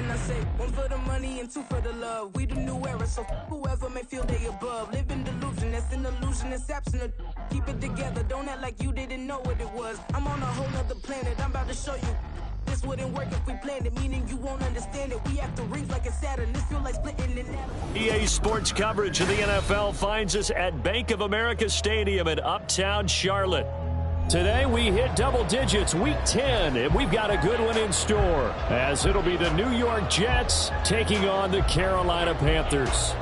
And I say, one for the money and two for the love. We the new era, so whoever may feel they above. Live in delusion, that's an illusion, that's absent of. Keep it together, don't act like you didn't know what it was. I'm on a whole nother planet, I'm about to show you. This wouldn't work if we planned it, meaning you won't understand it. We have to rings like a Saturn, this feel like splitting in half. EA Sports coverage of the NFL finds us at Bank of America Stadium in Uptown Charlotte. Today we hit double digits, week 10, and we've got a good one in store, as it'll be the New York Jets taking on the Carolina Panthers.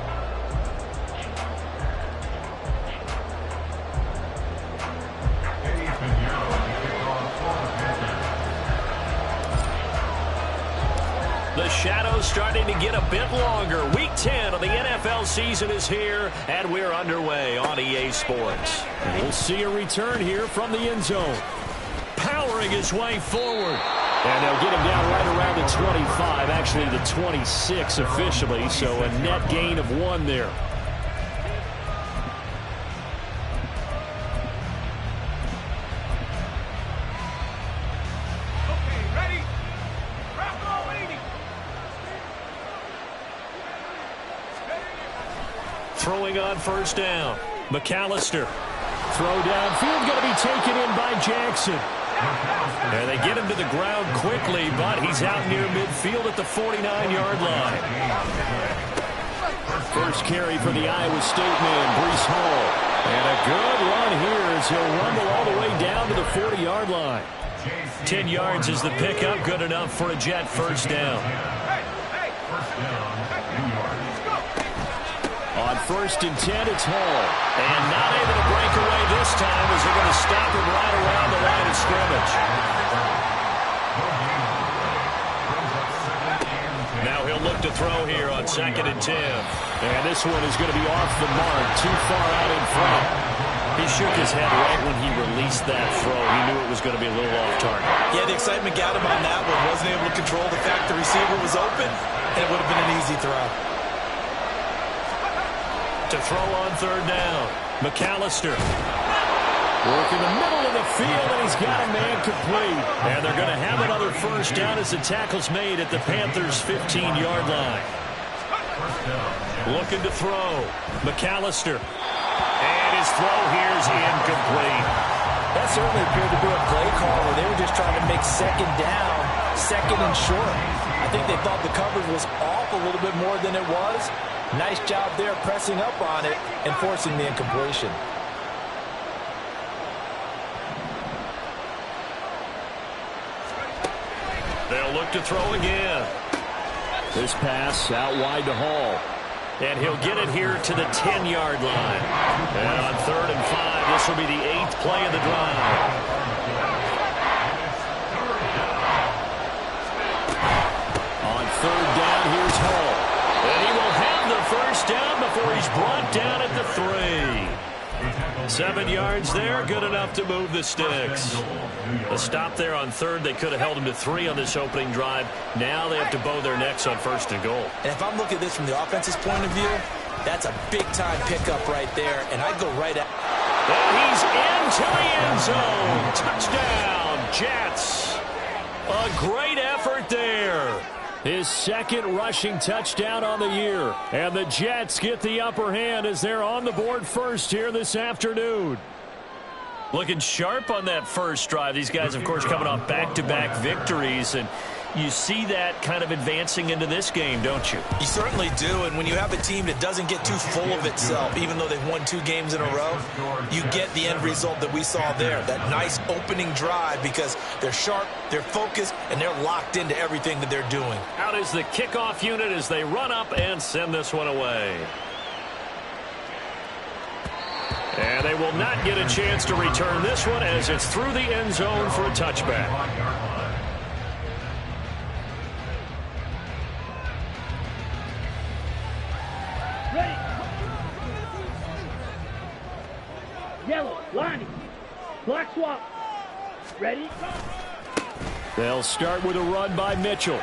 The shadow's starting to get a bit longer. Week 10 of the NFL season is here, and we're underway on EA Sports. And we'll see a return here from the end zone. Powering his way forward. And they'll get him down right around the 25, actually the 26 officially, so a net gain of 1 there. Throwing on first down. McAllister. Throw downfield going to be taken in by Jackson. And they get him to the ground quickly, but he's out near midfield at the 49-yard line. First carry for the Iowa State man, Breece Hall. And a good run here as he'll rumble all the way down to the 40-yard line. 10 yards is the pickup, good enough for a Jet first down. On first and 10, it's Hall. And not able to break away this time as they're going to stop him right around the line of scrimmage. Now he'll look to throw here on second and 10. And this one is going to be off the mark, too far out in front. He shook his head right when he released that throw. He knew it was going to be a little off target. Yeah, the excitement got him on that one. Wasn't able to control the fact the receiver was open, and it would have been an easy throw. To throw on third down, McAllister. Working the middle of the field, and he's got a man complete. And they're going to have another first down as the tackle's made at the Panthers' 15-yard line. Looking to throw, McAllister. And his throw here is incomplete. That certainly appeared to be a play call where they were just trying to make second down, second and short. I think they thought the coverage was off a little bit more than it was. Nice job there pressing up on it and forcing the incompletion. They'll look to throw again. This pass out wide to Hall. And he'll get it here to the 10-yard line. And on third and 5, this will be the 8th play of the drive. On third down, here's Hall. And he will have the first down before he's brought down at the 3. 7 yards there, good enough to move the sticks. A stop there on third. They could have held him to 3 on this opening drive. Now they have to bow their necks on first and goal. And if I'm looking at this from the offense's point of view, that's a big-time pickup right there, and I'd go right at... And he's into the end zone. Touchdown, Jets. A great effort there. His second rushing touchdown on the year. And the Jets get the upper hand as they're on the board first here this afternoon. Looking sharp on that first drive. These guys, of course, coming off back-to-back victories. And you see that kind of advancing into this game, don't you? You certainly do. And when you have a team that doesn't get too full of itself, even though they've won 2 games in a row, you get the end result that we saw there. That nice opening drive because they're sharp, they're focused, and they're locked into everything that they're doing. Out is the kickoff unit as they run up and send this one away. And they will not get a chance to return this one as it's through the end zone for a touchback. Ready. Yellow, lining. Black swap. Ready. They'll start with a run by Mitchell.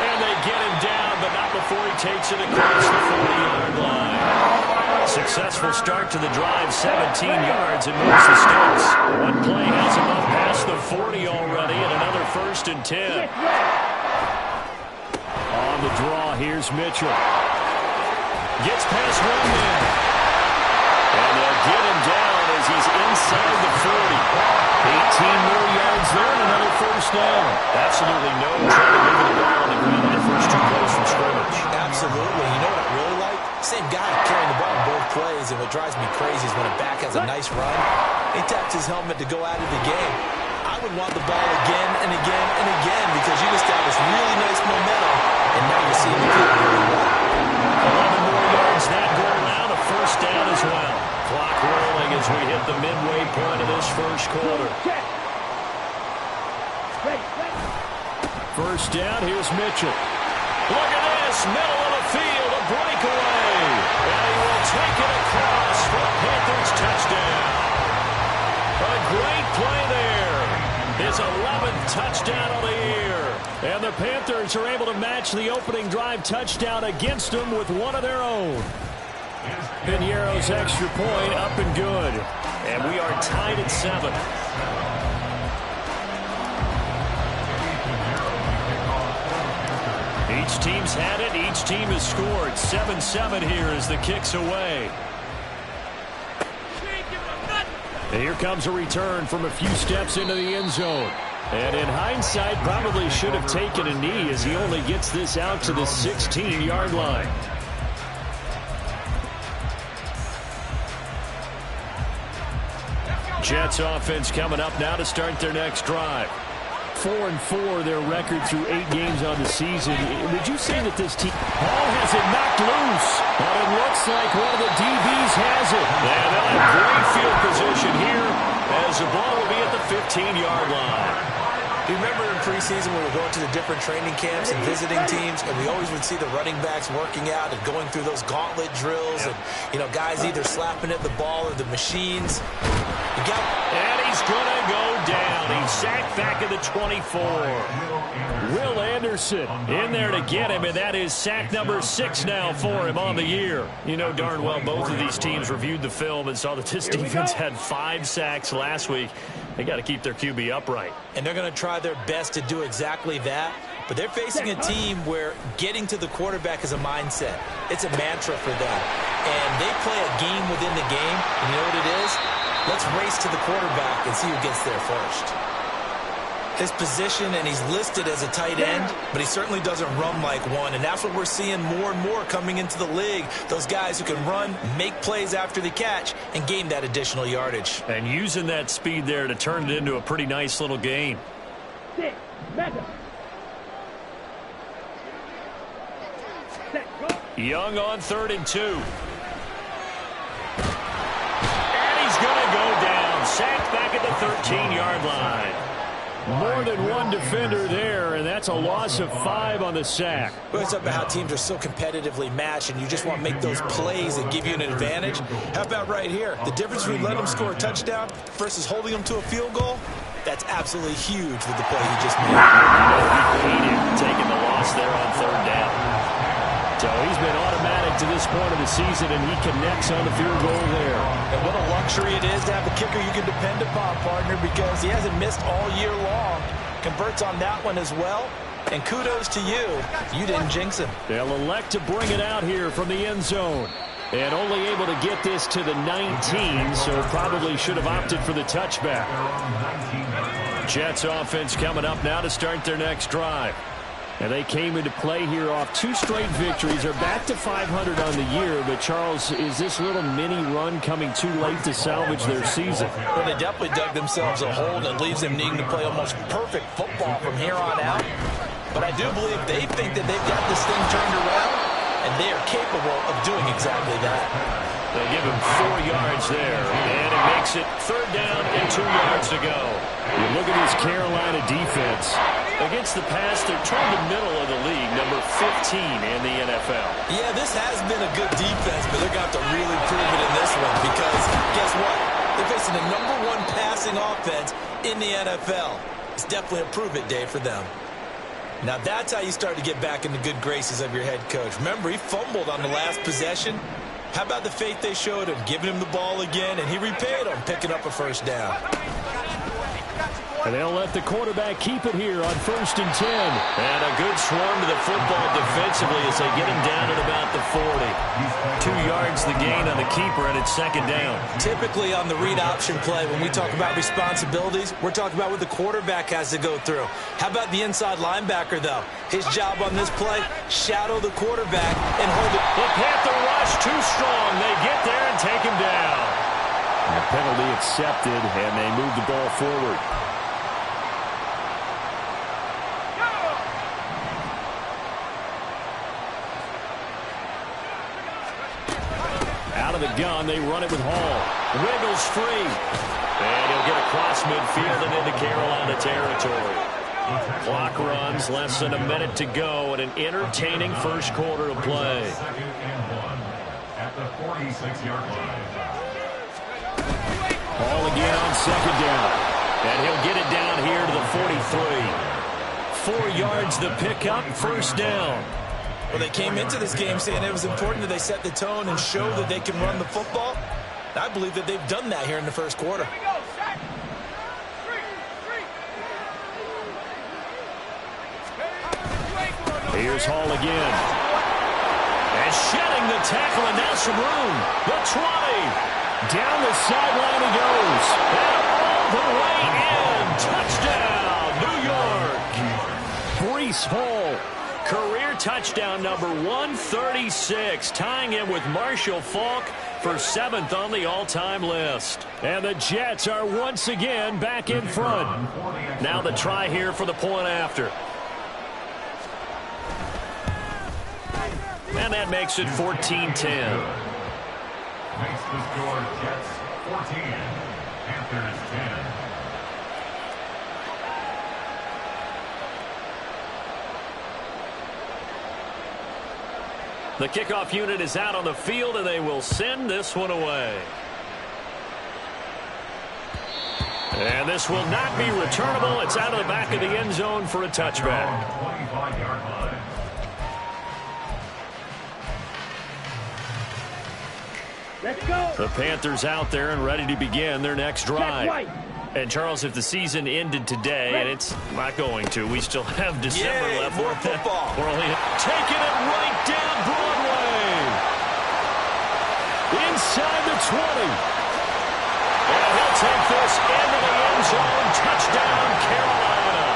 And they get him down, but not before he takes it across the 40-yard line. Successful start to the drive, 17 yards and moves the sticks. One play has him up past the 40 already, and another 1st and 10. On the draw, here's Mitchell. Gets past one man. And they'll get him down as he's inside the 40. 18 more yards there and another 1st down. Absolutely no trouble moving the ball on the ground on the first 2 plays from scrimmage. Absolutely. You know what I really like? Same guy carrying the ball in both plays, and what drives me crazy is when a back has a nice run, he taps his helmet to go out of the game. I would want the ball again and again and again because you just got this really nice momentum, and now you're seeing the field really well. 11 more yards that go around, a 1st down as well. Clock rolling as we hit the midway point of this 1st quarter. 1st down, here's Mitchell. Look at this, middle of the field, a breakaway. And he will take it across for a Panthers touchdown. A great play there. His 11th touchdown of the year. And the Panthers are able to match the opening drive touchdown against them with one of their own. Piñeiro's extra point up and good. And we are tied at 7. Each team's had it. Each team has scored. 7-7 here as the kick's away. Here comes a return from a few steps into the end zone. And in hindsight, probably should have taken a knee as he only gets this out to the 16-yard line. Jets offense coming up now to start their next drive. 4-4 their record through 8 games on the season. Would you say that this team ball has it knocked loose? But it looks like one of the DBs has it. And they'll have great field position here as the ball will be at the 15-yard line. You remember in preseason when we were going to the different training camps and visiting teams, and we always would see the running backs working out and going through those gauntlet drills, and, you know, guys either slapping at the ball or the machines. And he's going to go down. He's sacked back at the 24. Will Anderson in there to get him, and that is sack number 6 now for him on the year. You know darn well both of these teams reviewed the film and saw that this defense had 5 sacks last week. They got to keep their QB upright. And they're going to try their best to do exactly that. But they're facing a team where getting to the quarterback is a mindset. It's a mantra for them. And they play a game within the game. And you know what it is? Let's race to the quarterback and see who gets there first. His position, and he's listed as a tight end, but he certainly doesn't run like one. And that's what we're seeing more and more coming into the league. Those guys who can run, make plays after the catch, and gain that additional yardage. And using that speed there to turn it into a pretty nice little gain. Young on 3rd and 2. And he's going to go down. Sacked back at the 13-yard line. More than one defender there, and that's a loss of 5 on the sack. Well, it's about how teams are so competitively matched, and you just want to make those plays that give you an advantage. How about right here? The difference between letting them score a touchdown versus holding them to a field goal, that's absolutely huge with the play he just made. He hated taking the loss there on 3rd down. So he's been automatic to this point of the season, and he connects on the field goal there. And what a luxury it is to have a kicker you can depend upon, partner, because he hasn't missed all year long. Converts on that one as well. And kudos to you. You didn't jinx him. They'll elect to bring it out here from the end zone. And only able to get this to the 19, so probably should have opted for the touchback. Jets offense coming up now to start their next drive. And they came into play here off 2 straight victories. They're back to 500 on the year. But, Charles, is this little mini run coming too late to salvage their season? Well, they definitely dug themselves a hole that leaves them needing to play almost perfect football from here on out. But I do believe they think that they've got this thing turned around, and they are capable of doing exactly that. They give him 4 yards there, and it makes it 3rd down and 2 yards to go. You look at this Carolina defense. Against the pass, they're toward the middle of the league, number 15 in the NFL. Yeah, this has been a good defense, but they're going to have to really prove it in this one because guess what? They're facing the number 1 passing offense in the NFL. It's definitely a prove-it day for them. Now, that's how you start to get back in the good graces of your head coach. Remember, he fumbled on the last possession. How about the faith they showed him, giving him the ball again, and he repaid them, picking up a first down. And they'll let the quarterback keep it here on 1st and 10. And a good swarm to the football defensively as they get him down at about the 40. 2 yards the gain on the keeper, and it's 2nd down. Typically on the read option play, when we talk about responsibilities, we're talking about what the quarterback has to go through. How about the inside linebacker, though? His job on this play, shadow the quarterback and hold it. The Panther rush too strong. They get there and take him down. And the penalty accepted, and they move the ball forward. Out of the gun, they run it with Hall. Wiggles free. And he'll get across midfield and into Carolina territory. Clock runs, less than a minute to go, and an entertaining first quarter of play. Hall again on 2nd down. And he'll get it down here to the 43. 4 yards the pickup, 1st down. Well, they came into this game saying it was important that they set the tone and show that they can run the football. I believe that they've done that here in the first quarter. Here's Hall again. And shedding the tackle, and now some room. The 20. Down the sideline he goes. And all the way in. Touchdown, New York. Breece Hall. Career touchdown number 136, tying him with Marshall Faulk for 7th on the all-time list. And the Jets are once again back in front. Now the try here for the point after. And that makes it 14-10. Makes the score Jets 14, Panthers 10. The kickoff unit is out on the field, and they will send this one away. And this will not be returnable. It's out of the back of the end zone for a touchback. 25-yard line. Let's go. The Panthers out there and ready to begin their next drive. Right. And, Charles, if the season ended today, and it's not going to, we still have December left. More football. We're only taking it right down Broadway. Inside the 20. And he'll take this into the end zone. Touchdown, Carolina.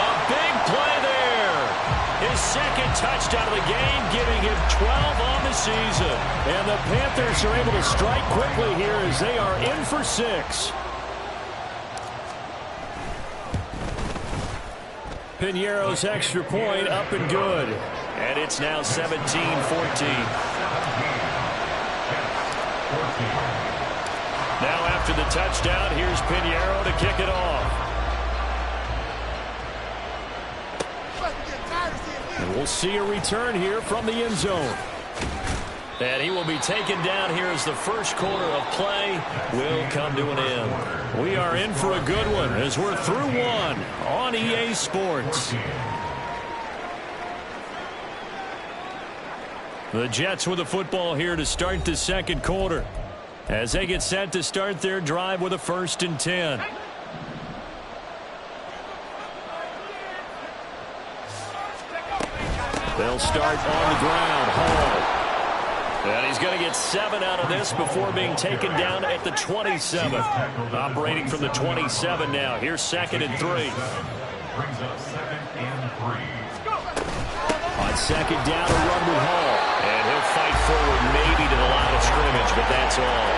A big play there. His 2nd touchdown of the game, giving him 12 on the season. And the Panthers are able to strike quickly here as they are in for 6. Piñeiro's extra point up and good. And it's now 17-14. Now after the touchdown, here's Piñeiro to kick it off. And we'll see a return here from the end zone. And he will be taken down here as the first quarter of play will come to an end. We are in for a good one as we're through one on EA Sports. The Jets with the football here to start the second quarter as they get set to start their drive with a 1st and 10. They'll start on the ground. Hall. And he's going to get 7 out of this before being taken down at the 27. Operating from the 27 now. Here's 2nd and 3. Brings up 2nd and 3. On 2nd down, a run with Hall. And he'll fight forward maybe to the line of scrimmage, but that's all.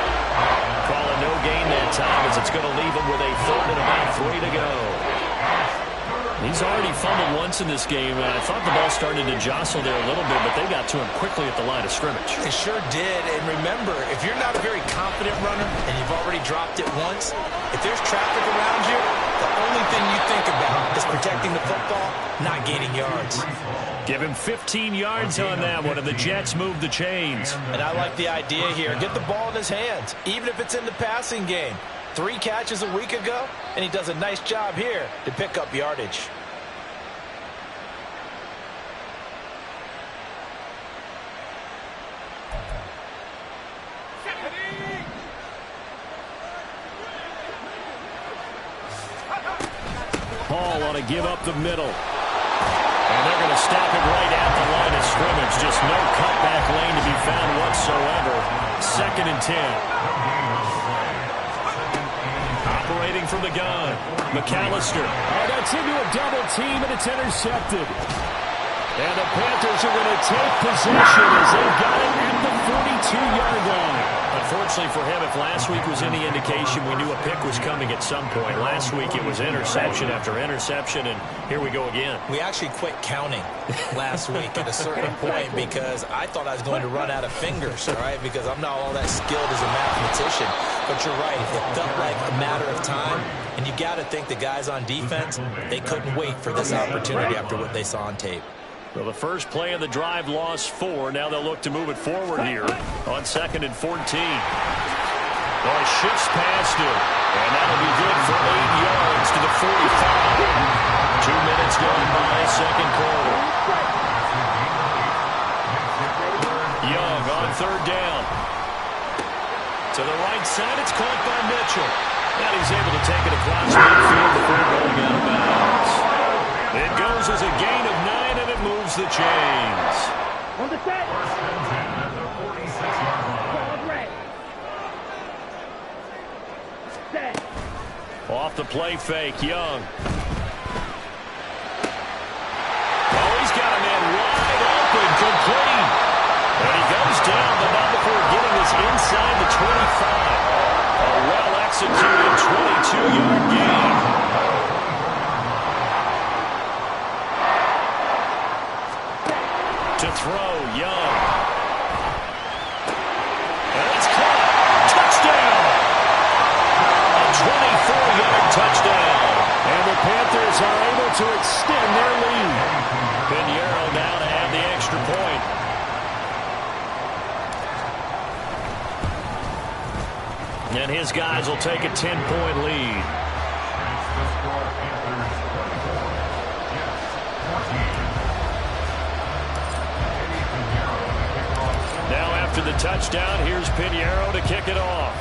Call it no gain that time as it's going to leave him with a 3rd and about 3 to go. He's already fumbled once in this game, and I thought the ball started to jostle there a little bit, but they got to him quickly at the line of scrimmage. They sure did, and remember, if you're not a very confident runner and you've already dropped it once, if there's traffic around you, the only thing you think about is protecting the football, not gaining yards. Give him 15 yards on that one, and the Jets move the chains. And I like the idea here. Get the ball in his hands, even if it's in the passing game. 3 catches a week ago, and he does a nice job here to pick up yardage. call on a give up the middle. And they're going to stop it right at the line of scrimmage. Just no cutback lane to be found whatsoever. 2nd and 10. Operating from the gun. McAllister. Oh, that's into a double team, and it's intercepted. And the Panthers are going to take possession as they've got it at the 42-yard line. Unfortunately for him, if last week was any indication, we knew a pick was coming at some point. Last week it was interception after interception, and here we go again. We actually quit counting last week at a certain point because I thought I was going to run out of fingers, all right, because I'm not all that skilled as a mathematician. But you're right, it felt like a matter of time, and you got to think the guys on defense, they couldn't wait for this opportunity after what they saw on tape. Well, the first play of the drive lost 4. Now they'll look to move it forward here on 2nd and 14. Well, it shifts past him, and that'll be good for 8 yards to the 45. 2 minutes going by, second quarter. Young on 3rd down. To the right side, it's caught by Mitchell. And he's able to take it across midfield before going out of bounds. It goes as a gain of 9, and it moves the chains. On the set. Set. Off the play fake, Young. Oh, he's got a man wide open, complete. And he goes down, but not before getting this inside the 25. A well-executed 22-yard gain. To throw, Young. And it's caught. Touchdown! A 24-yard touchdown. And the Panthers are able to extend their lead. Pinheiro now to add the extra point. And his guys will take a 10-point lead. Now after the touchdown, here's Pinheiro to kick it off.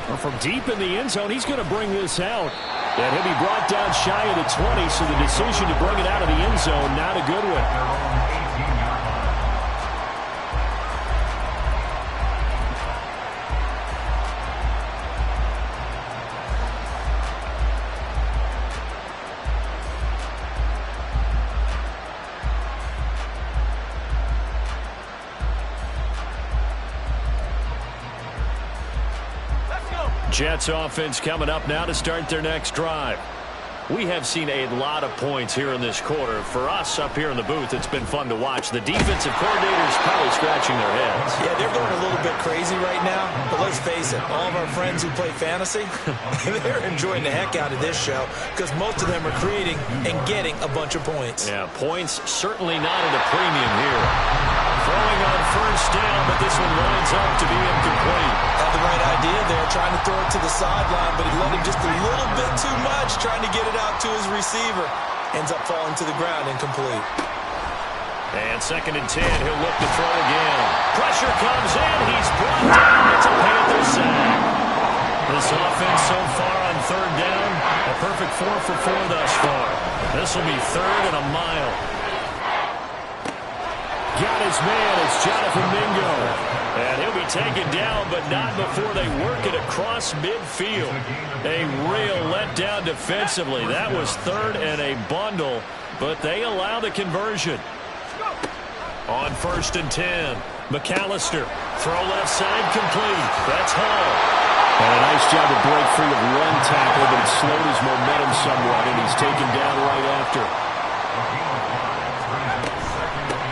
Well, from deep in the end zone, he's going to bring this out. And he'll be brought down shy of the 20, so the decision to bring it out of the end zone, not a good one. Jets offense coming up now to start their next drive. We have seen a lot of points here in this quarter. For us up here in the booth, it's been fun to watch. The defensive coordinators probably scratching their heads. Yeah, they're going a little bit crazy right now. But let's face it, all of our friends who play fantasy, they're enjoying the heck out of this show because most of them are creating and getting a bunch of points. Yeah, points certainly not at a premium here. Throwing on first down, but this one winds up to be incomplete. Had the right idea there, trying to throw it to the sideline, but he let him just a little bit too much, trying to get it out to his receiver. Ends up falling to the ground, incomplete. And 2nd and 10, he'll look to throw again. Pressure comes in, he's brought down. It's a Panther sack. This offense so far on 3rd down, a perfect 4 for 4 thus far. This will be 3rd and a mile. Got his man, it's Jonathan Mingo. And he'll be taken down, but not before they work it across midfield. A real letdown defensively. That was 3rd and a bundle, but they allow the conversion. On 1st and 10, McAllister. Throw left side, complete. That's Hall. And a nice job to break free of one tackle, but it slowed his momentum somewhat, and he's taken down right after.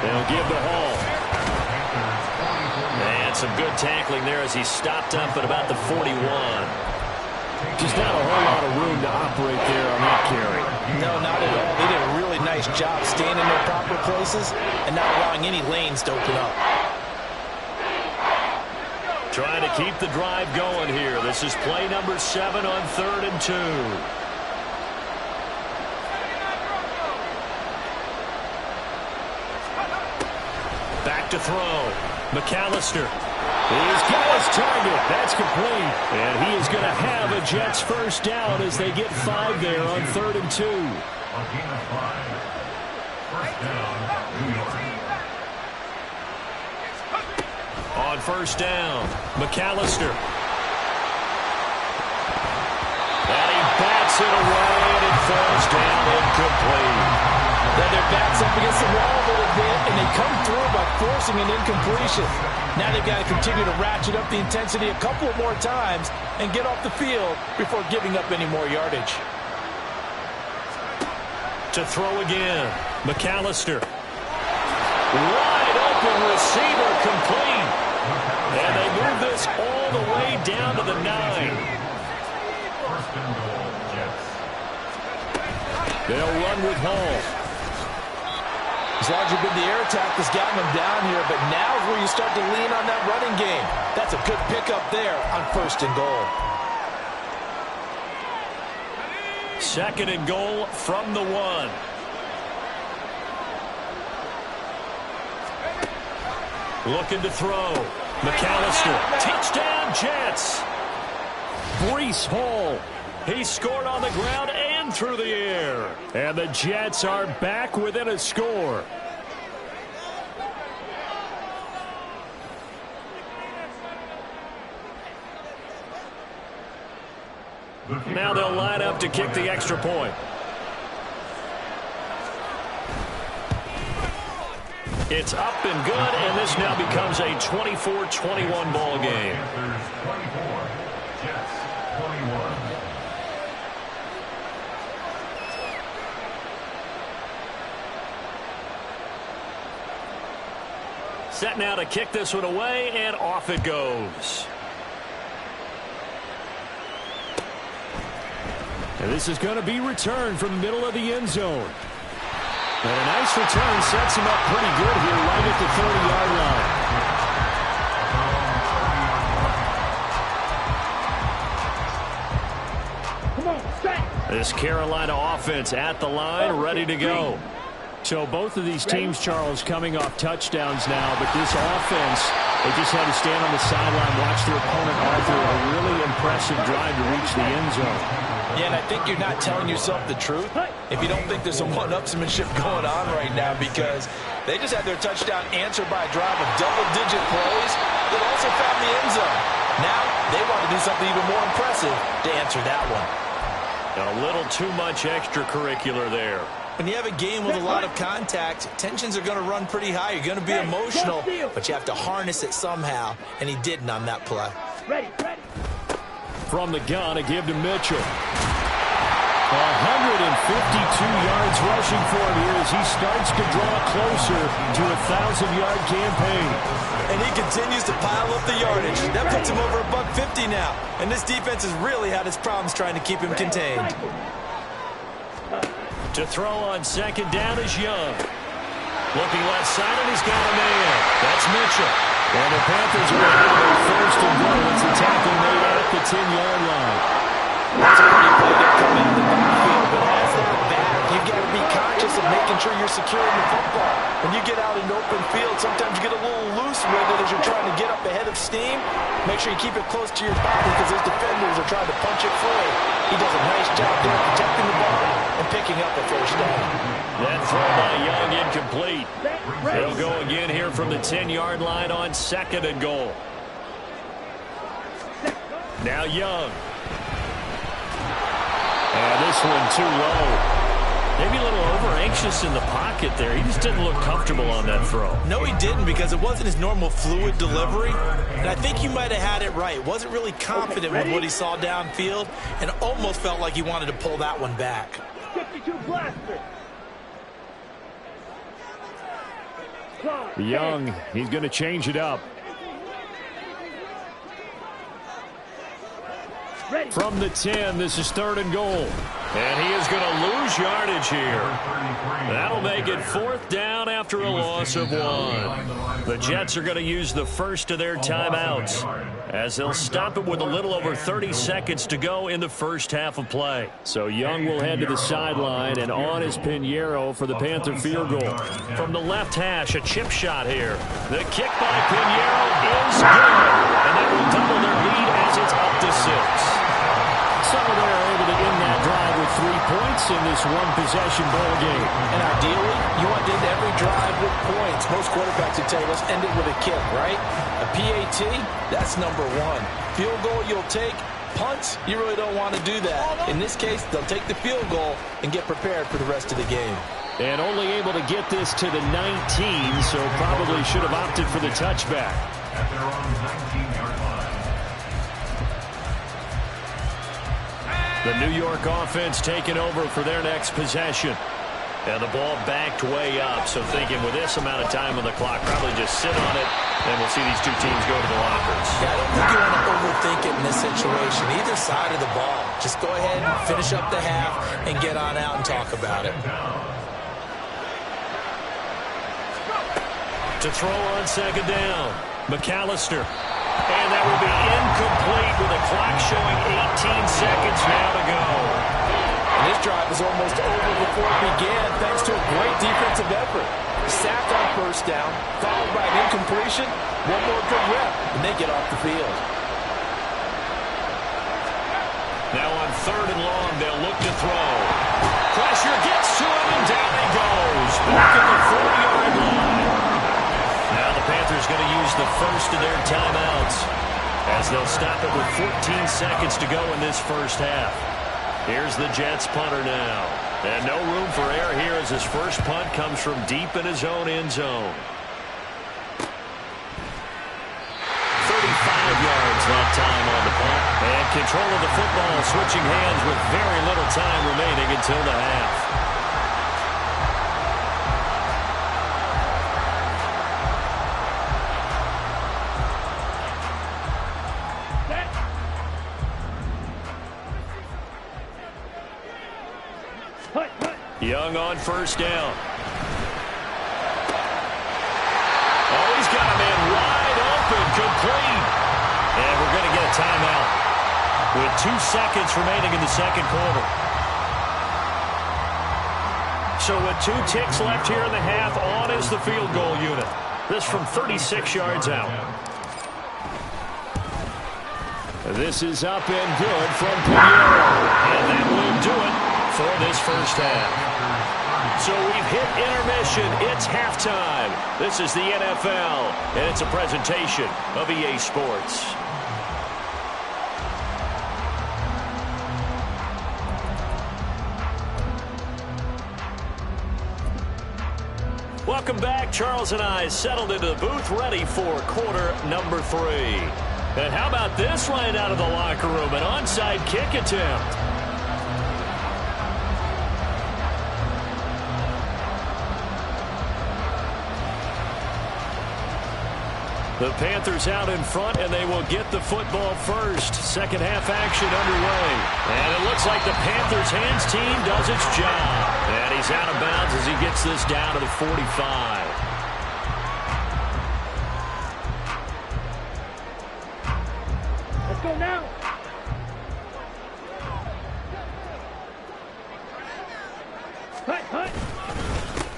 They'll give the Hall. And some good tackling there as he stopped up at about the 41. Just not a whole lot of room to operate there on that carry. No, not at all. They did a really nice job staying in their proper places and not allowing any lanes to open up. Trying to keep the drive going here. This is play number 7 on 3rd and 2. Back to throw. McAllister. He's got his target. That's complete. And he is going to have a Jets first down as they get 5 there on 3rd and 2. On gain of 5. First down, New York. On first down, McAllister. And he bats it away, and it falls down incomplete. Then their backs up against the wall a little bit, and they come through by forcing an incompletion. Now they've got to continue to ratchet up the intensity a couple of more times and get off the field before giving up any more yardage. To throw again, McAllister. Wide open receiver, complete. And they move this all the way down to the 9. First and goal, Jets. They'll run with Hall. As long as you've been the air attack that's gotten them down here, but now is where you start to lean on that running game. That's a good pickup there on 1st and goal. 2nd and goal from the 1. Looking to throw. McAllister. Touchdown, Jets. Breece Hall. He scored on the ground and through the air. And the Jets are back within a score. Now they'll line up to kick the extra point. It's up and good, and this now becomes a 24-21 ball game. Panthers 24, Jets 21. Set now to kick this one away, and off it goes. And this is going to be returned from the middle of the end zone. And a nice return sets him up pretty good here right at Come the 30-yard line. on, set. This Carolina offense at the line, ready to go. So both of these teams, Charles, coming off touchdowns now, but this offense, they just had to stand on the sideline, watch their opponent Arthur, a really impressive drive to reach the end zone. Yeah, and I think you're not telling yourself the truth if you don't think there's some one-upsmanship going on right now, because they just had their touchdown answered by a drive of double-digit plays that also found the end zone. Now they want to do something even more impressive to answer that one. A little too much extracurricular there. When you have a game with a lot of contact, tensions are going to run pretty high. You're going to be emotional, but you have to harness it somehow, and he didn't on that play. Ready, ready. From the gun, a give to Mitchell. 152 yards rushing for him here as he starts to draw closer to a 1,000-yard campaign. And he continues to pile up the yardage. That puts him over $150 now. And this defense has really had its problems trying to keep him contained. To throw on 2nd down is Young. Looking left side, and he's got a man. That's Mitchell. And the Panthers will have a 1st and goal. It's a tackle made at the 10-yard line. That's a pretty play to come into the backfield, but as the back, you've got to be conscious of making sure you're securing the football. When you get out in open field, sometimes you get a little loose with it as you're trying to get up ahead of steam. Make sure you keep it close to your body because those defenders are trying to punch it free. He does a nice job there protecting the ball and picking up a first down. That throw by Young incomplete. They'll go again here from the 10-yard line on 2nd and goal. Now Young. And this one too low. Maybe a little over-anxious in the pocket there. He just didn't look comfortable on that throw. No, he didn't, because it wasn't his normal fluid delivery. And I think you might have had it right. Wasn't really confident with what he saw downfield and almost felt like he wanted to pull that one back. 52 blaster. Young, he's going to change it up. Ready. From the 10, this is 3rd and goal. And he is going to lose yardage here. That'll make it 4th down after a loss of 1. The Jets are going to use the first of their timeouts as they'll stop it with a little over 30 seconds to go in the first half of play. So Young will head to the sideline, and on is Pinheiro for the Panther field goal. From the left hash, a chip shot here. The kick by Pinheiro is good. points in this one-possession ball game. And ideally, you want to end every drive with points. Most quarterbacks would tell you, let's end it with a kick, right? A PAT, that's number one. Field goal you'll take. Punts, you really don't want to do that. In this case, they'll take the field goal and get prepared for the rest of the game. And only able to get this to the 19, so probably should have opted for the touchback. At their own 19-yard line. The New York offense taking over for their next possession. And the ball backed way up, so thinking with this amount of time on the clock, probably just sit on it, and we'll see these two teams go to the lockers. Yeah, I don't think you want to overthink it in this situation. Either side of the ball. Just go ahead and finish up the half and get on out and talk about it. To throw on second down, McAllister. And that will be incomplete with the clock showing 18 seconds now to go. And this drive is almost over before it began thanks to a great defensive effort. Sack on first down, followed by an incompletion. One more good rep, and they get off the field. Now on third and long, they'll look to throw. Pressure gets to him, and down he goes. Back at the 40-yard line. Now the Panthers going to use the first of their timeouts as they'll stop it with 14 seconds to go in this first half. Here's the Jets punter now. And no room for error here as his first punt comes from deep in his own end zone. 35 yards that time on the punt. And control of the football switching hands with very little time remaining until the half. Young on first down. Oh, he's got a man wide open, complete. And we're going to get a timeout with 2 seconds remaining in the second quarter. So with 2 ticks left here in the half, on is the field goal unit. This from 36 yards out. This is up and good from Pinheiro. And that will do it for this first half. So we've hit intermission. It's halftime. This is the NFL, and it's a presentation of EA Sports. Welcome back. Charles and I settled into the booth, ready for quarter number 3. And how about this right out of the locker room? An onside kick attempt. The Panthers out in front, and they will get the football first. Second half action underway. And it looks like the Panthers hands team does its job. And he's out of bounds as he gets this down to the 45. Let's go now.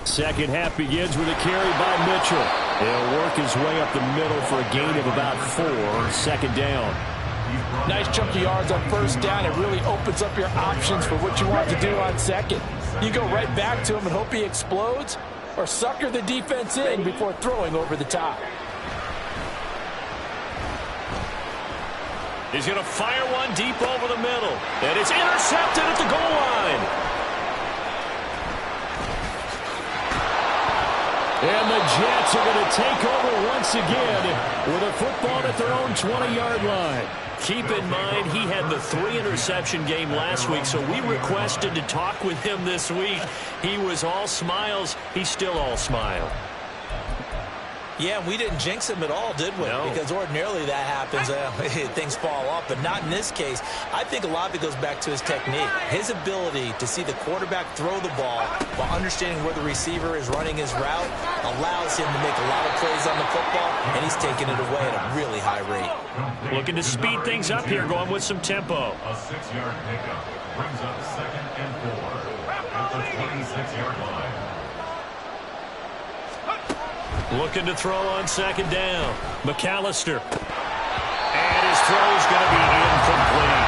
Second half begins with a carry by Mitchell. He'll work his way up the middle for a gain of about 4. Second down. Nice chunky yards on first down. It really opens up your options for what you want to do on second. You go right back to him and hope he explodes, or sucker the defense in before throwing over the top. He's going to fire one deep over the middle. And it's intercepted at the goal line. And the Jets are going to take over once again with a football at their own 20-yard line. Keep in mind, he had the 3-interception game last week, so we requested to talk with him this week. He was all smiles. He's still all smile. Yeah, we didn't jinx him at all, did we? No. Because ordinarily that happens, things fall off, but not in this case. I think a lot of it goes back to his technique. His ability to see the quarterback throw the ball while understanding where the receiver is running his route allows him to make a lot of plays on the football, and he's taking it away at a really high rate. Looking to speed things up here, going with some tempo. A 6-yard pickup brings up 2nd and 4 at the 26-yard line. Looking to throw on second down. McAllister. And his throw is going to be incomplete.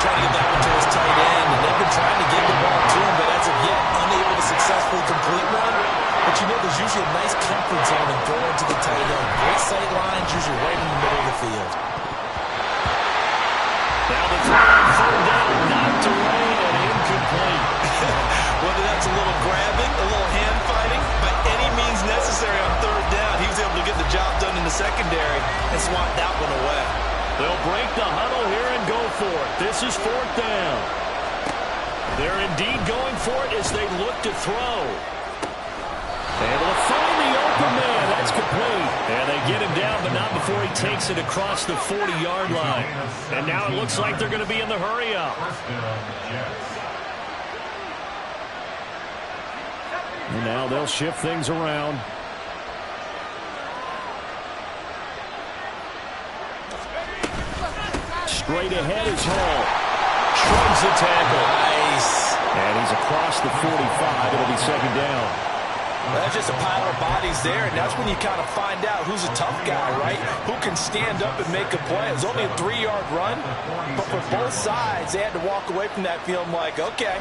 Trying to get that one to his tight end, and they've been trying to get the ball to him, but as of yet, unable to successfully complete one. But you know, there's usually a nice comfort zone in throwing to the tight end. Great sight lines, usually right in the middle of the field. Now the third down, knocked away and incomplete. Whether that's a little grabbing, a little hand fighting, by any means necessary on third down, he was able to get the job done in the secondary and swat that one away. They'll break the huddle here and go for it. This is fourth down. They're indeed going for it as they look to throw. Able to find the open man. That's complete. And they get him down, but not before he takes it across the 40-yard line. And now it looks like they're going to be in the hurry-up. And now they'll shift things around. Straight ahead is Hall. Shrugs the tackle. Nice. And he's across the 45. It'll be second down. That's just a pile of bodies there, and that's when you kind of find out who's a tough guy, right? Who can stand up and make a play. It was only a 3-yard run, but for both sides, they had to walk away from that feeling like, okay,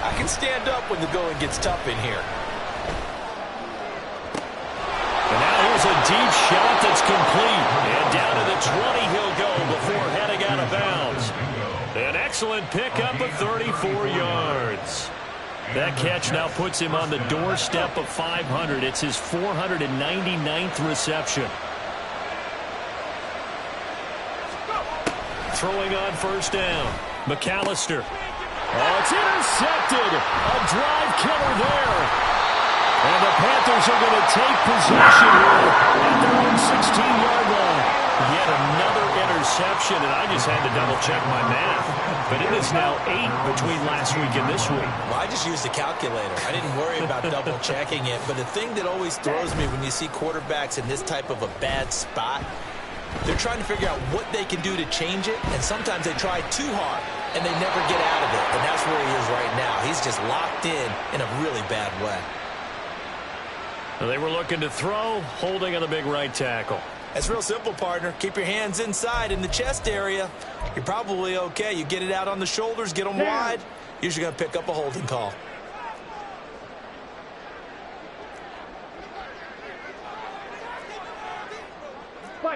I can stand up when the going gets tough in here. And now here's a deep shot that's complete. And down to the 20 he'll go before heading out of bounds. An excellent pickup of 34 yards. That catch now puts him on the doorstep of 500. It's his 499th reception. Throwing on first down. McAllister. Oh, it's intercepted. A drive killer there. And the Panthers are going to take possession here at their own 16-yard line. Yet another interception, and I just had to double-check my math. But it is now 8 between last week and this week. Well, I just used a calculator. I didn't worry about double-checking it. But the thing that always throws me when you see quarterbacks in this type of a bad spot, they're trying to figure out what they can do to change it, and sometimes they try too hard, and they never get out of it. And that's where he is right now. He's just locked in a really bad way. They were looking to throw, holding on the big right tackle. It's real simple, partner. Keep your hands inside in the chest area. You're probably okay. You get it out on the shoulders, get them wide. Usually going to pick up a holding call.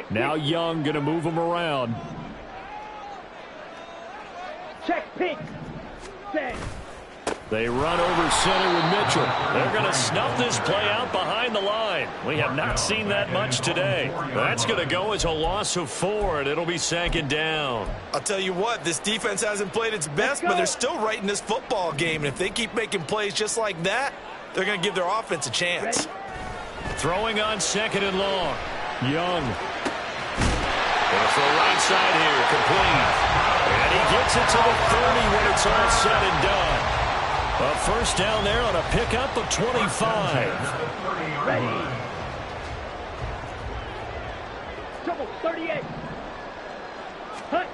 Now Young going to move him around. Check, pick. Set. They run over center with Mitchell. They're going to snuff this play out behind the line. We have not seen that much today. That's going to go as a loss of 4, and it'll be second down. I'll tell you what, this defense hasn't played its best, but they're still right in this football game. And if they keep making plays just like that, they're going to give their offense a chance. Throwing on second and long. Young. Goes to the right side here, complete. And he gets it to the 30 when it's all said and done. A first down there on a pickup of 25. Ready. Double 38. Hut.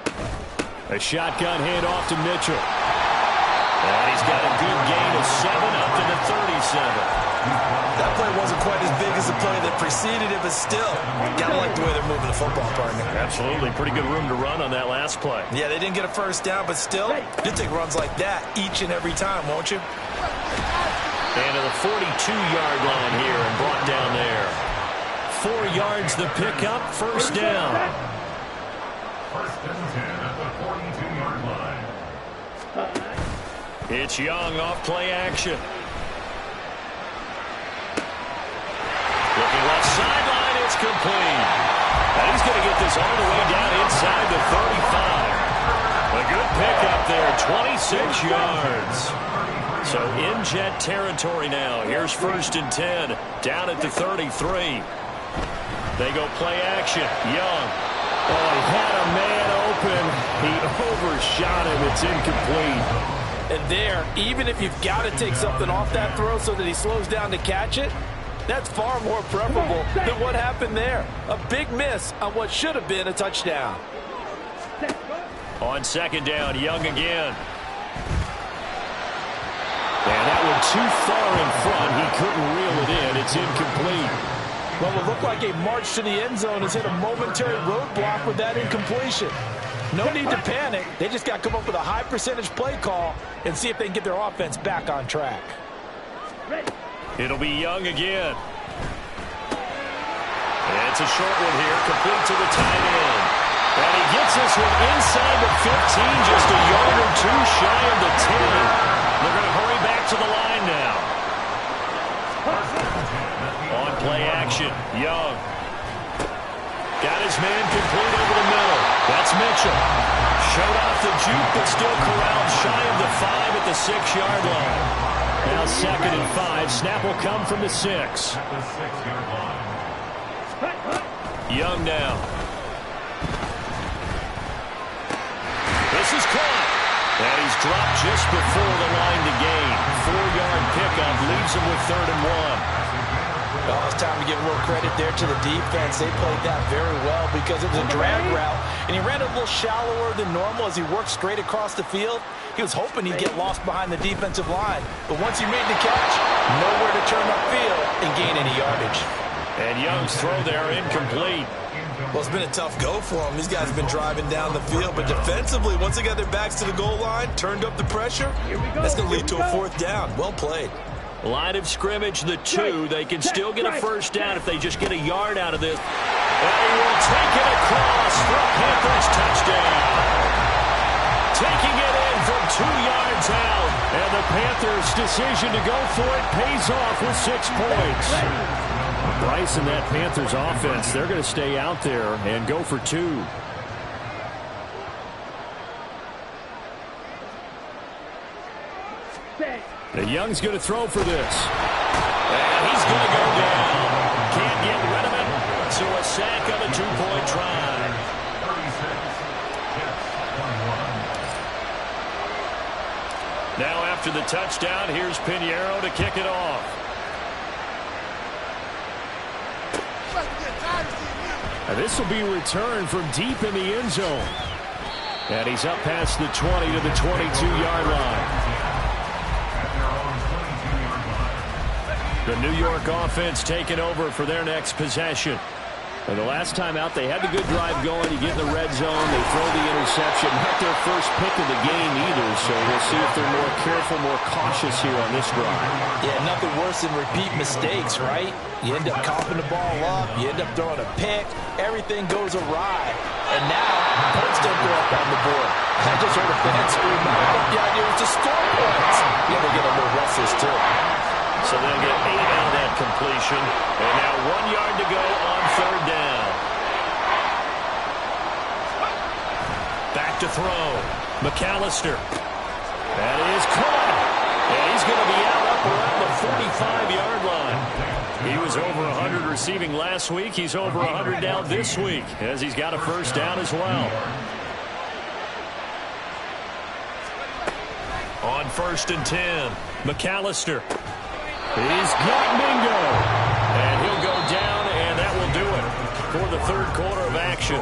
A shotgun handoff to Mitchell. And he's got a good gain of 7 up to the 37. That play wasn't quite as big as the play that preceded it, but still, gotta like the way they're moving the football, partner. Absolutely. Pretty good room to run on that last play. Yeah, they didn't get a first down, but still, you'll take runs like that each and every time, won't you? And to the 42-yard line here and brought down there. 4 yards the pickup, first down. First and 10 at the 42-yard line. It's Young off play action. Looking left sideline, it's complete. And he's going to get this all the way down inside the 35. A good pickup there, 26 yards. So in jet territory now. Here's first and 10, down at the 33. They go play action. Young. Oh, he had a man open. He overshot him. It's incomplete. And there, even if you've got to take something off that throw so that he slows down to catch it, that's far more preferable than what happened there. A big miss on what should have been a touchdown. On second down, Young again. And that one too far in front. He couldn't reel it in. It's incomplete. Well, it looked like a march to the end zone has hit a momentary roadblock with that incompletion. No need to panic. They just got to come up with a high percentage play call and see if they can get their offense back on track. It'll be Young again. And it's a short one here, complete to the tight end. And he gets this one inside the 15, just a yard or two shy of the 10. They're going to hurry back to the line now. On play action, Young. Got his man complete over the middle. That's Mitchell. Showed off the juke, but still corralled shy of the 5 at the 6-yard line. Now 2nd and 5. Snap will come from the 6. Young now. This is caught. And he's dropped just before the line to gain. 4-yard pickup leaves him with 3rd and 1. Well, it's time to give a little credit there to the defense. They played that very well because it was a drag route, and he ran a little shallower than normal as he worked straight across the field. He was hoping he'd get lost behind the defensive line, but once he made the catch, nowhere to turn upfield and gain any yardage. And Young's throw there incomplete. Well, it's been a tough go for him. These guys have been driving down the field, but defensively, once they got their backs to the goal line, turned up the pressure, that's going to lead to a 4th down. Well played. Line of scrimmage, the 2. They can still get a 1st down if they just get a yard out of this. And he will take it across for a Panthers touchdown. Taking it in from 2 yards out. And the Panthers' decision to go for it pays off with 6 points. Bryce and that Panthers offense, they're going to stay out there and go for 2. And Young's going to throw for this. And he's going to go down. Can't get rid of it. So a sack on a 2-point try. Now after the touchdown, here's Pinheiro to kick it off. And this will be returned from deep in the end zone. And he's up past the 20 to the 22-yard line. The New York offense taking over for their next possession. And the last time out, they had the good drive going. You get in the red zone, they throw the interception. Not their first pick of the game either, so we'll see if they're more careful, more cautious here on this drive. Yeah, nothing worse than repeat mistakes, right? You end up coughing the ball up, you end up throwing a pick, everything goes awry. And now, points don't go up on the board. I just heard a fan scream, I thought the idea was to score points. Yeah, they get a little restless too. So they'll get 8 out of that completion. And now 1 yard to go on 3rd down. Back to throw. McAllister. That is caught. And he's going to be out up around the 45-yard line. He was over 100 receiving last week. He's over 100 now this week as he's got a 1st down as well. On 1st and 10, McAllister. He's got Mingo. And he'll go down, and that will do it for the 3rd quarter of action.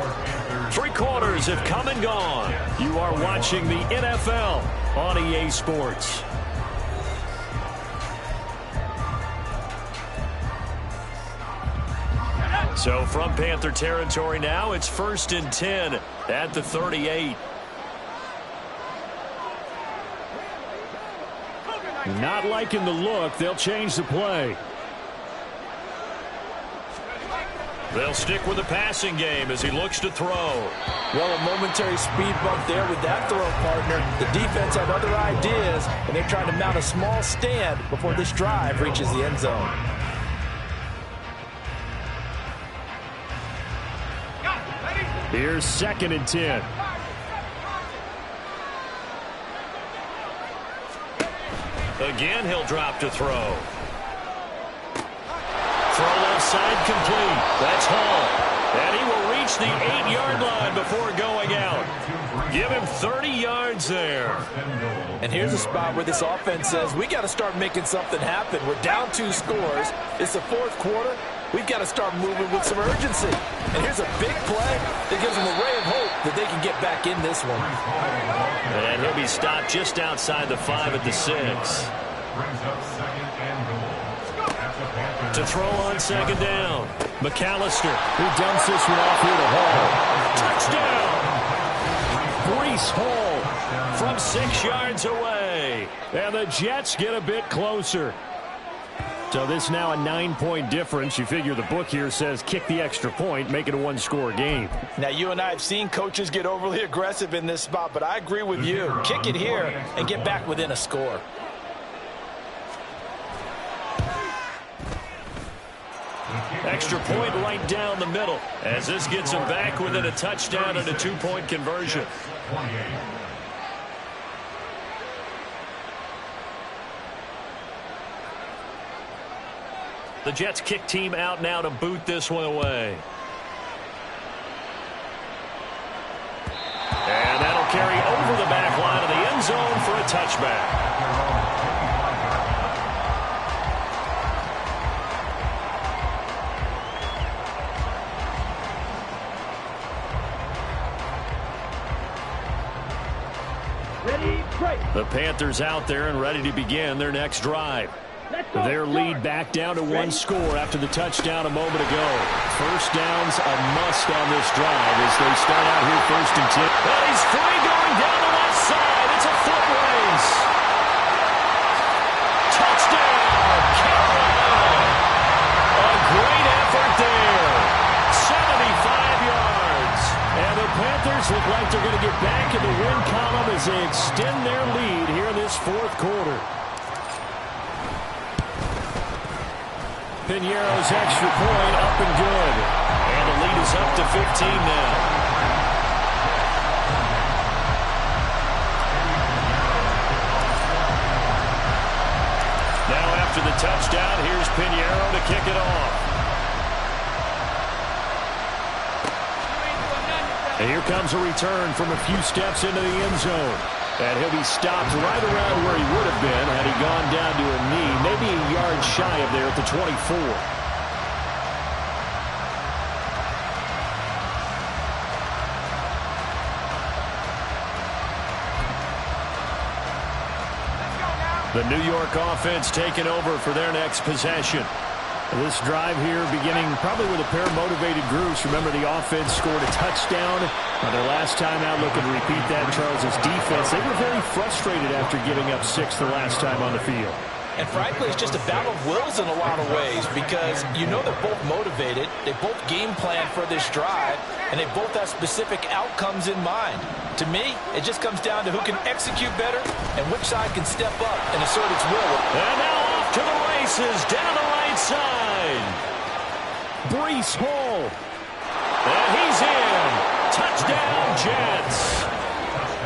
3 quarters have come and gone. You are watching the NFL on EA Sports. So from Panther territory now, it's 1st and 10 at the 38. Not liking the look. They'll change the play. They'll stick with the passing game as he looks to throw. Well, a momentary speed bump there with that throw partner. The defense had other ideas, and they're trying to mount a small stand before this drive reaches the end zone. Here's 2nd and 10. Again, he'll drop to throw. Throw left side complete. That's Hall. And he will reach the 8-yard line before going out. Give him 30 yards there. And here's a spot where this offense says, we got to start making something happen. We're down 2 scores. It's the 4th quarter. We've got to start moving with some urgency. And here's a big play that gives them a ray of hope that they can get back in this one. And he'll be stopped just outside the 5 at the 6. To throw on 2nd down. McAllister, who dumps this one off here to Hall. Touchdown! Breece Hall from 6 yards away. And the Jets get a bit closer. So this now a 9-point difference. You figure the book here says kick the extra point, make it a one-score game. Now, you and I have seen coaches get overly aggressive in this spot, but I agree with you. Kick it here and get back within a score. Extra point right down the middle as this gets him back within a touchdown and a 2-point conversion. 28. The Jets kick team out now to boot this one away. And that'll carry over the back line of the end zone for a touchback. Ready, break. The Panthers out there and ready to begin their next drive. Their lead back down to one score after the touchdown a moment ago. First down's a must on this drive as they start out here 1st and 10. Well, he's free going down the left side. It's a foot race. Touchdown, Carolina. A great effort there. 75 yards. And the Panthers look like they're going to get back in the win column as they extend their lead here in this 4th quarter. Pinheiro's extra point up and good. And the lead is up to 15 now. Now after the touchdown, here's Pinheiro to kick it off. And here comes a return from a few steps into the end zone. And he'll be stopped right around where he would have been had he gone down to a knee, maybe a yard shy of there at the 24. The New York offense taking over for their next possession. This drive here beginning probably with a pair of motivated groups. Remember, the offense scored a touchdown on their last time out. Looking to repeat that. Charles's defense, they were very frustrated after giving up 6 the last time on the field. And frankly, it's just a battle of wills in a lot of ways because you know they're both motivated. They both game plan for this drive, and they both have specific outcomes in mind. To me, it just comes down to who can execute better and which side can step up and assert its will. And now off to the races down the right side. Breece Hall. And he's in. Touchdown, Jets.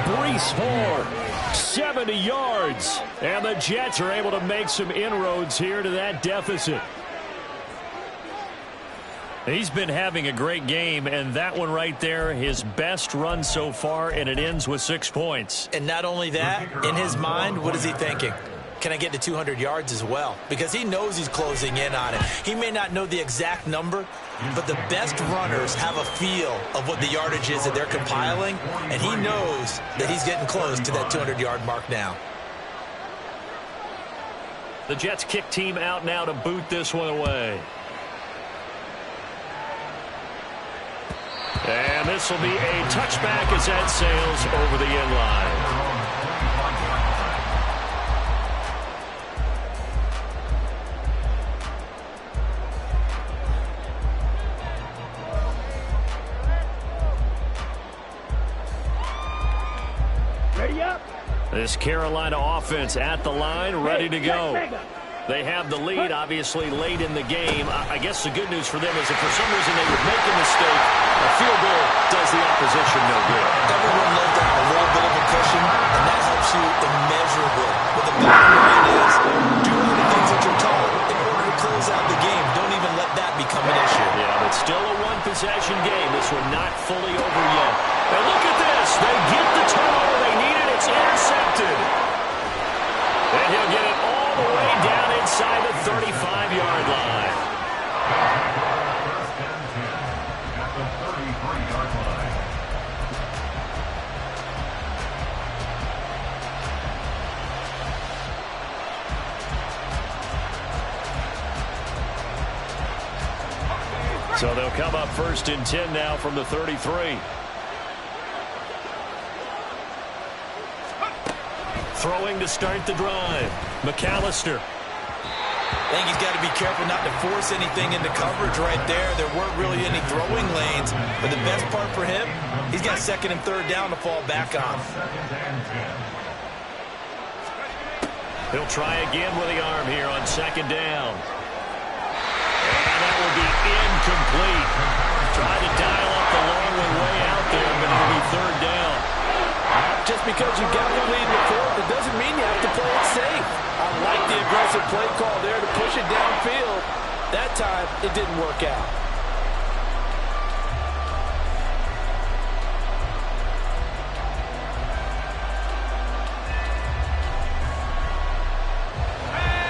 Breece Hall, 70 yards. And the Jets are able to make some inroads here to that deficit. He's been having a great game, and that one right there, his best run so far, and it ends with 6 points. And not only that, in his mind, what is he thinking? Can I get to 200 yards as well? Because he knows he's closing in on it. He may not know the exact number, but the best runners have a feel of what the yardage is that they're compiling, and he knows that he's getting close to that 200-yard mark now. The Jets kick team out now to boot this one away. And this will be a touchback as that sails over the end line. Ready up. This Carolina offense at the line, ready to go. They have the lead, obviously, late in the game. I guess the good news for them is if for some reason they would make a mistake, a field goal does the opposition no good. Everyone loves to have a little bit of a cushion, and that helps you immeasurably. But the bottom line is, do all the things that you're taught in order to close out the game. Don't even let that become an issue. Yeah, but still a one-possession game. This one not fully over yet. And look at this. They get the turnover they needed. It's intercepted. And he'll get it all the way down inside the 35-yard line. First and 10 at the 33-yard line. So they'll come up 1st and 10 now from the 33. throwing to start the drive. McAllister. I think he's got to be careful not to force anything into coverage right there. There weren't really any throwing lanes. But the best part for him, he's got second and third down to fall back on. He'll try again with the arm here on second down. And that will be incomplete. Try to dial up the long one way out there, but it'll be third down. Just because you got the lead in the fourth, it doesn't mean you have to play it safe. I like the aggressive play call there to push it downfield. That time, it didn't work out.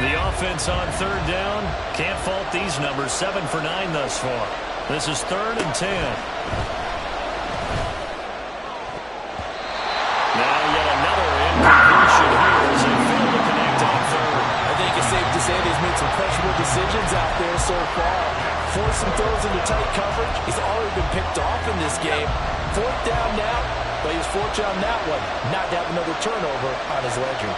The offense on third down. Can't fault these numbers. 7 for 9 thus far. This is 3rd and 10. Now yet another incompletion here as they fail to connect on third. I think it's safe to say he's made some questionable decisions out there so far. Forced some throws into tight coverage. He's already been picked off in this game. 4th down now, but he was fortunate on that one not to have another turnover on his ledger.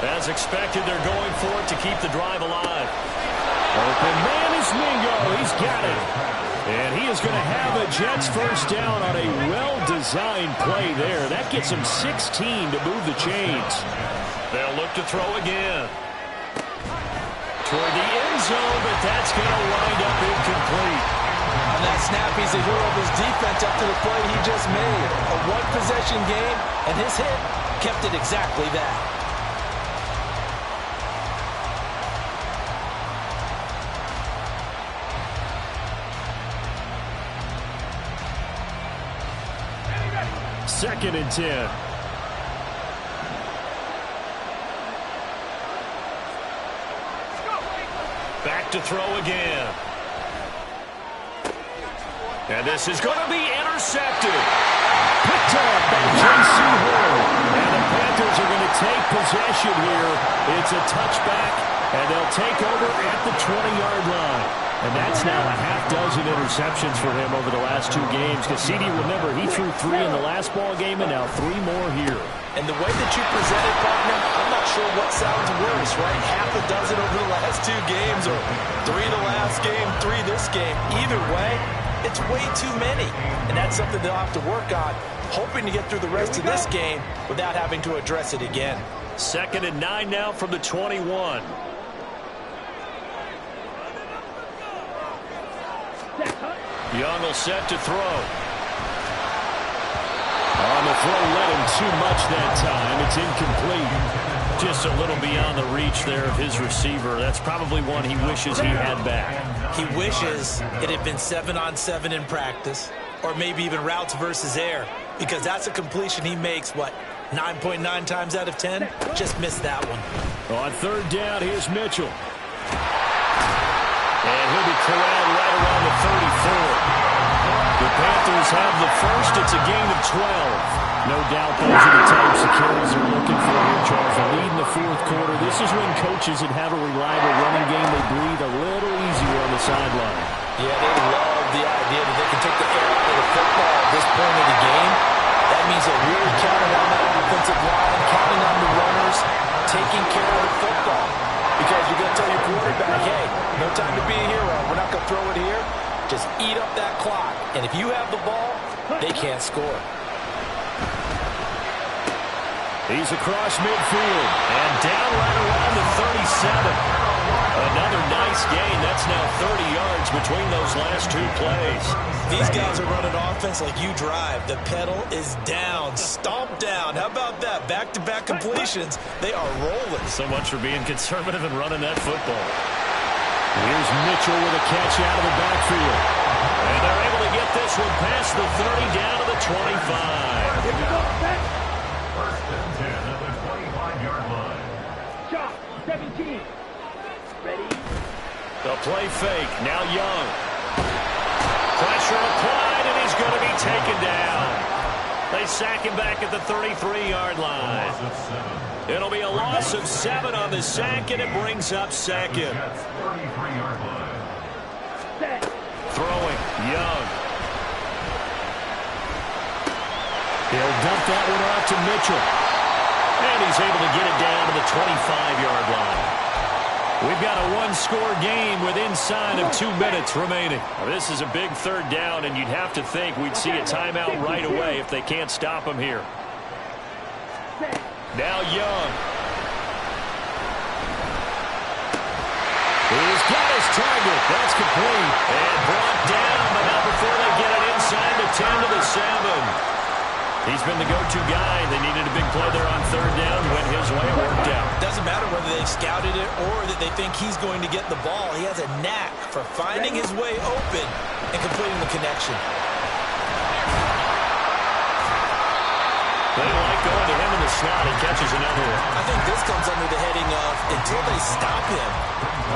As expected, they're going for it to keep the drive alive. Open man is Mingo. He's got it. And he is going to have a Jets first down on a well-designed play there. That gets him 16 to move the chains. They'll look to throw again. Toward the end zone, but that's going to wind up incomplete. On that snap, he's a hero of his defense up to the play he just made. A one-possession game, and his hit kept it exactly that. Second and 10. Back to throw again. And this is going to be intercepted. Picked up by J.C. Horn. And the Panthers are going to take possession here. It's a touchback, and they'll take over at the 20-yard line. And that's now a half-dozen interceptions for him over the last 2 games. Because CD, remember, he threw 3 in the last ball game and now 3 more here. And the way that you present it, partner, I'm not sure what sounds worse, right? Half a dozen over the last 2 games or 3 the last game, 3 this game. Either way, it's way too many. And that's something they'll have to work on, hoping to get through the rest of this game without having to address it again. 2nd and 9 now from the 21. Young will set to throw. On the throw, led him too much that time. It's incomplete. Just a little beyond the reach there of his receiver. That's probably one he wishes he had back. He wishes it had been 7-on-7 in practice, or maybe even routes versus air, because that's a completion he makes, 9.9 times out of 10? Just missed that one. On third down, here's Mitchell. And he'll be corralled right around the 34. The Panthers have the first. It's a gain of 12. No doubt those are the types of carries they're looking for here, Charles. A lead in the 4th quarter. This is when coaches that have a reliable running game, they breathe a little easier on the sideline. Yeah, they love the idea that they can take the air out of the football at this point of the game. That means they're really counting on that offensive line, counting on the runners, taking care of the football. Because you're going to tell your quarterback, hey, no time to be a hero. We're not going to throw it here. Just eat up that clock. And if you have the ball, they can't score. He's across midfield and down right around the 37. Another nice gain. That's now 30 yards between those last 2 plays. These guys are running offense like you drive. The pedal is down, stomped down. How about that? Back-to-back completions. They are rolling. So much for being conservative and running that football. Here's Mitchell with a catch out of the backfield. And they're able to get this one past the 30 down to the 25. First and 10 at the 25-yard line. Shot, 17. Ready? The play fake. Now Young. Pressure applied, and he's going to be taken down. They sack him back at the 33-yard line. It'll be a loss of 7 on the sack, and it brings up second. 33-yard line. Throwing, Young. He'll dump that one off to Mitchell. And he's able to get it down to the 25-yard line. We've got a one-score game with inside of 2 minutes remaining. Now, this is a big third down, and you'd have to think we'd see a timeout right away if they can't stop him here. Now Young. He's got his target. That's complete. And brought down, but not before they get it inside the 10 to the 7. He's been the go-to guy. They needed a big play there on third down. Went his way, worked out. Doesn't matter whether they've scouted it or that they think he's going to get the ball. He has a knack for finding his way open and completing the connection. They like going to him in the slot. He catches another one. I think this comes under the heading of until they stop him,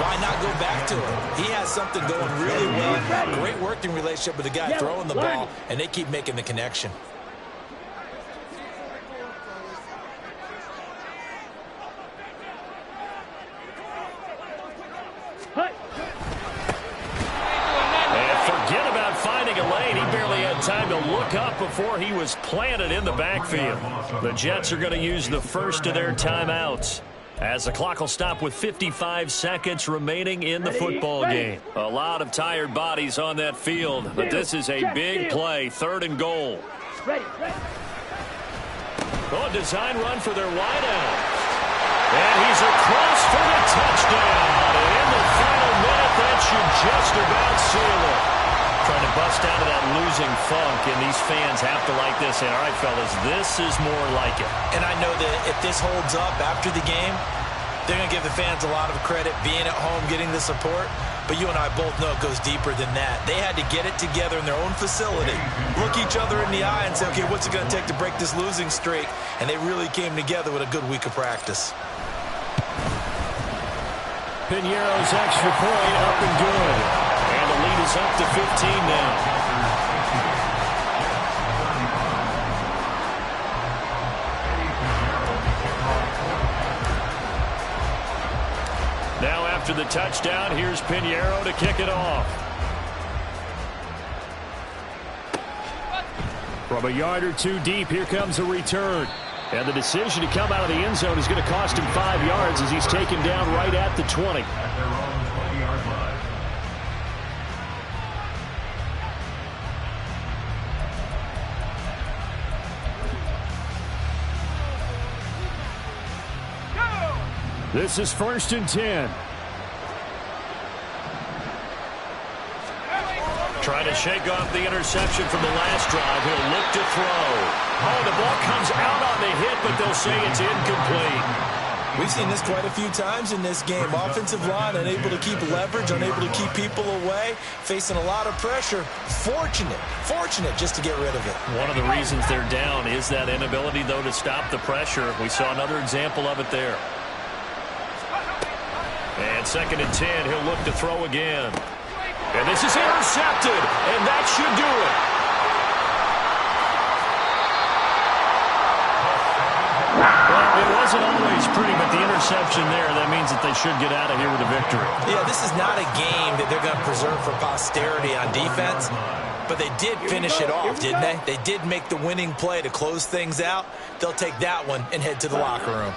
why not go back to him? He has something going really well. Great working relationship with the guy throwing the ball, and they keep making the connection. Time to look up before he was planted in the backfield. The Jets are going to use the first of their timeouts as the clock will stop with 55 seconds remaining in the football game. A lot of tired bodies on that field, but this is a big play, 3rd and goal. Oh, design run for their wideout. And he's across for the touchdown. And in the final minute, that should just about seal it. Trying to bust out of that losing funk, and these fans have to like this. And all right, fellas, this is more like it. And I know that if this holds up after the game, they're going to give the fans a lot of credit being at home, getting the support. But you and I both know it goes deeper than that. They had to get it together in their own facility, look each other in the eye and say, okay, what's it going to take to break this losing streak? And they really came together with a good week of practice. Piñeiro's extra point up and good. And the lead is up to 15 now. Now after the touchdown, here's Piñeiro to kick it off. From a yard or two deep, here comes a return. And the decision to come out of the end zone is going to cost him 5 yards as he's taken down right at the 20. At their own 20-yard line. This is 1st and 10. Trying to shake off the interception from the last drive. He'll look to throw. Oh, the ball comes out on the hit, but they'll say it's incomplete. We've seen this quite a few times in this game. Offensive line unable to keep leverage, unable to keep people away, facing a lot of pressure. Fortunate just to get rid of it. One of the reasons they're down is that inability, though, to stop the pressure. We saw another example of it there. And 2nd and 10, he'll look to throw again. And this is intercepted, and that should do it. Well, it wasn't always pretty, but the interception there, that means that they should get out of here with a victory. Yeah, this is not a game that they're going to preserve for posterity on defense, but they did finish it off, didn't they? They did make the winning play to close things out. They'll take that one and head to the locker room.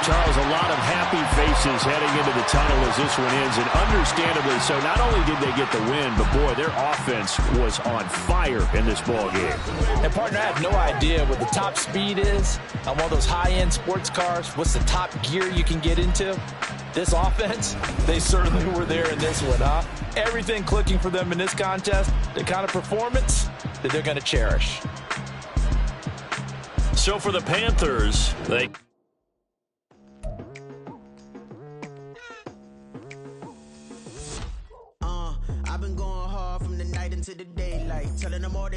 Charles, a lot of happy faces heading into the tunnel as this one ends, and understandably so. Not only did they get the win, but boy, their offense was on fire in this ball game. And partner, I have no idea what the top speed is on one of those high-end sports cars. What's the top gear you can get into? This offense, they certainly were there in this one, huh? Everything clicking for them in this contest, the kind of performance that they're going to cherish. So for the Panthers, I've been going hard from the night into the daylight, telling them all they